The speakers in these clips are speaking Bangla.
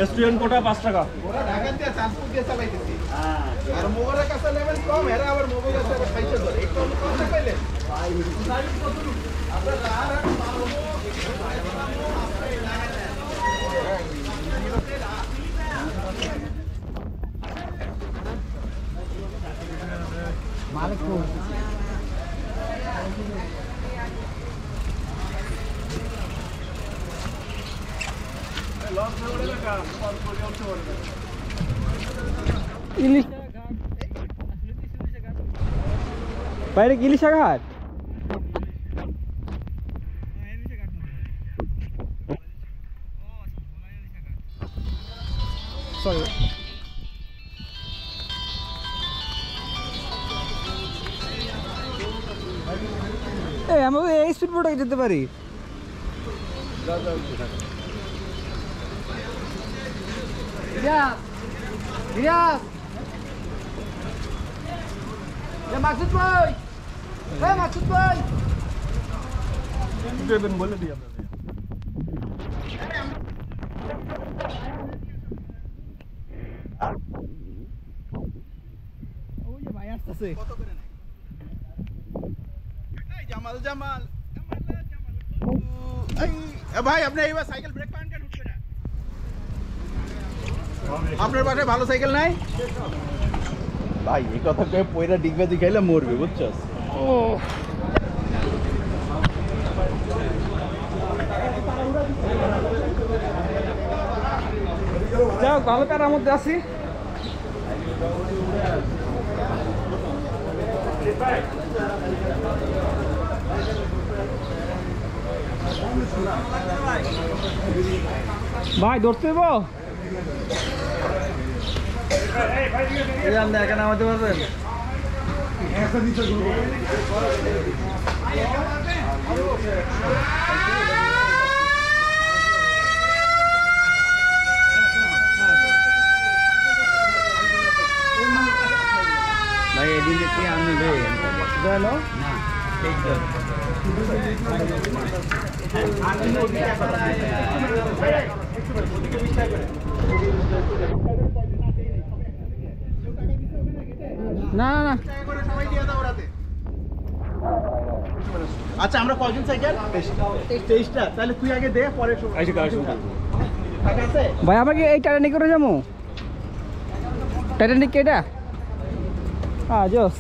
স্টুডেন্ট কোটা 5 টাকা ঢাকা দিয়ে চাঁদপুর দিয়ে চালাইতেছি আর মোবাইলের কাছে লেভেল কম এরা আবার মোবাইল আছে আবার খাইতে ধরে একটু কম না পাইলে মালিক ইলিশ বাইরে ইলিশা ঘাট সরি আমরা এই স্পিড বোটে যেতে পারি মাকসুদ ভাই মাকসুদ ভাই বলে দিই আপনাদের ওই যে ভাই আসতেছে কত করে নাই এই জামাল জামাল এই ভাই আপনি এইবার সাইকেল ব্রেক পান কেন উঠবে না আপনার পাশে ভালো সাইকেল নাই ভাই এই কথা কয়ে পয়রা ডিগবাজি খাইলে মরবে বুঝছস ও যাও ভালো প্যারার মধ্যে আছি ভাই ধরতে হইব এখানে নামাতে পারবেন ভাই এদিকে কি আমি ভাই জানো না না না আচ্ছা আমরা কয়জন সাইকেল 23টা তাহলে তুই আগে দে পরে ভাই আমাকে এই টাইটানিক করে যাবো টাইটানিক এটা হ্যাঁ জোস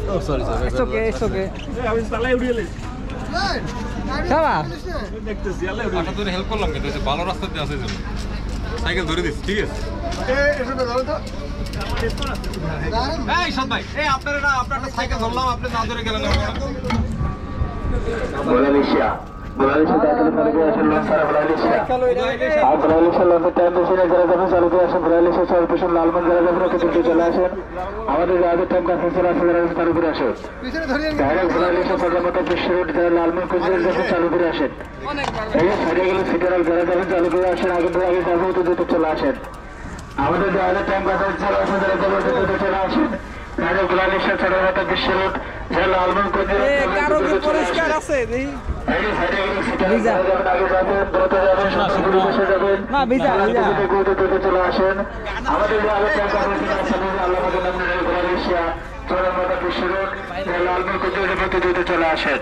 Oh, sorry, sir. It's okay, it's okay. I was the live realist. Saba. দেখতেছি আল্লাহ আটা ধরে হেল্প করলাম কিন্তু ভালো রাস্তাতে আছে জন্য সাইকেল ধরে দিচ্ছি ঠিক আছে এই সব ভাই এই আপনারা না আপনারটা সাইকেল ধরলাম আপনি না ধরে গেলেন Malaysia tackle Malaysia loan for Malaysia. Malaysia loan for time machine जरा जरा चालू किया है Malaysia सर्विसेशन लालमन जरा जरा के चलते चला है हमारे ज्यादा टाइम का फैसला जरा चालू किया है पीछे धरिए डायरेक्ट Malaysia सदरमत पिछले रोड जरा लालमन को जरा चालू किया है ये सारे के सिग्नल जरा जरा चालू किया है आगे आगे जाओ तो चला है हमारे ज्यादा टाइम का फैसला जरा जरा के चला है डायरेक्ट Malaysia सदरमत पिछले रोड जरा लालमन को जरा কারো কি পরিষ্কার আছে দেখি না ভিজা চলে আসেন আমাদের চলে আসেন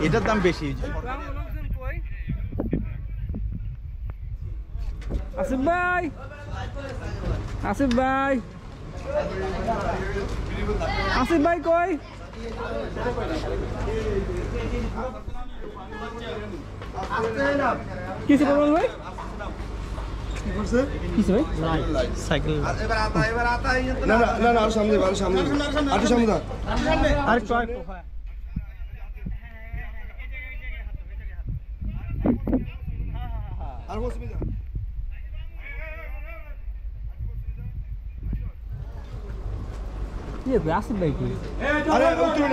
এটার দাম বেশি আসিফ ভাই আসিফ ভাই আসিফ ভাই কই কিসে বলবেন ভাই কিসে ভাই সাইকেল না না না না আর সামনে আর সামনে আর সামনে আর ট্রাই আর মৌসুমি যান কি হবে আসিফ ভাই কি আরে উত্তর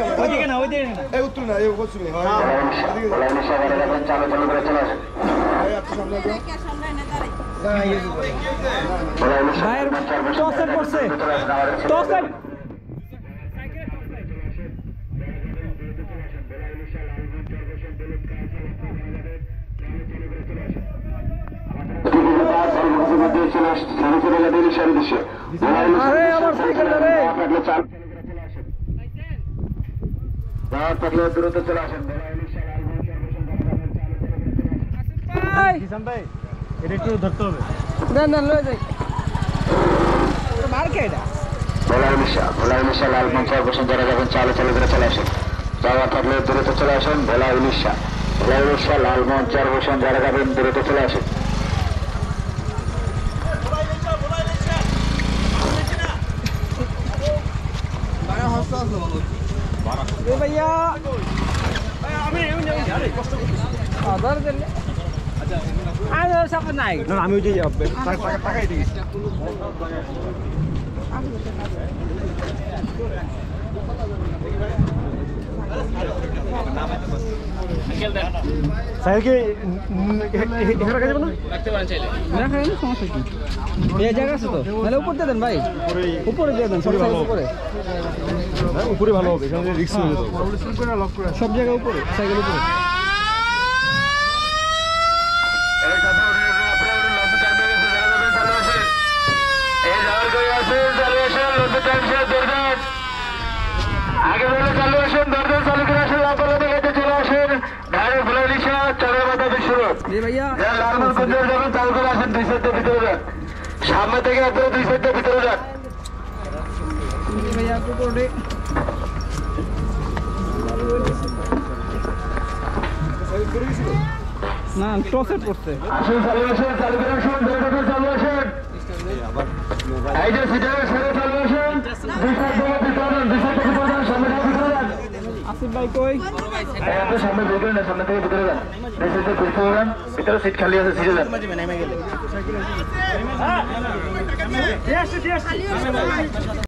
না ওইদিকে না এই উত্তর না এই মৌসুমি হয় বলা ইলিশা গাড়ি যাবেন চালু চালু করে চলে আসেন এই আপনি সামনে যান ভাইয়ের টসের পড়ছে টসের আরে আমার সাইকেলটা রে দ্রুত চলে আসেন ভাই এটা একটু ধরতে হবে না লয়ে যাই মার কে এটা ভোলা ইলিশা লালমঞ্চ অবসান যারা যাবেন চালু চালু করে চলে আসেন যাওয়া থাকলে দ্রুত চলে আসেন ভোলা ইলিশা লালমঞ্চ অবসান যারা যাবেন দ্রুত চলে আসেন এ ভাইয়া আদার দিলে আরে সব নাই না আমি ওই যে টাকাই দিই সাইকেল এখানে রাখা যাবে না না খাই না সমস্যা কি এই জায়গা আছে তো তাহলে উপর দিয়ে দেন ভাই উপরে দিয়ে দেন সব জায়গায় উপরে উপরে ভালো হবে এখানে রিস্ক হয়ে যেত সব জায়গায় উপরে সাইকেল উপরে আগে বলে চালু আসেন দরজা চালু করে আসেন লাপালা থেকে চলে আসেন ধারে ভোলা ইলিশা চরের মাথা বিশ্বরোড এই ভাইয়া লালমনগঞ্জে যাবেন চালু করে আসেন 2 সাইডের ভিতরে যান সামনে থেকে আপনারা 2 সাইডের ভিতরে যান এই ভাইয়া উপরে না টসের পড়ছে আসুন চালু আসেন চালু করে আসুন দরজা চালু আসেন এই যে সিটারের সাথে চালু আসেন 2 সাইড থেকে ভিতরে যান 2 সাইড থেকে ভিতরে যান সামনে থেকে ভিতরে যান আসিফ ভাই কই এই আপনি সামনে বের করেন না সামনে থেকে ভিতরে যান 2 সাইড থেকে ভিতরে যান ভিতরে সিট খালি আছে সিটে যান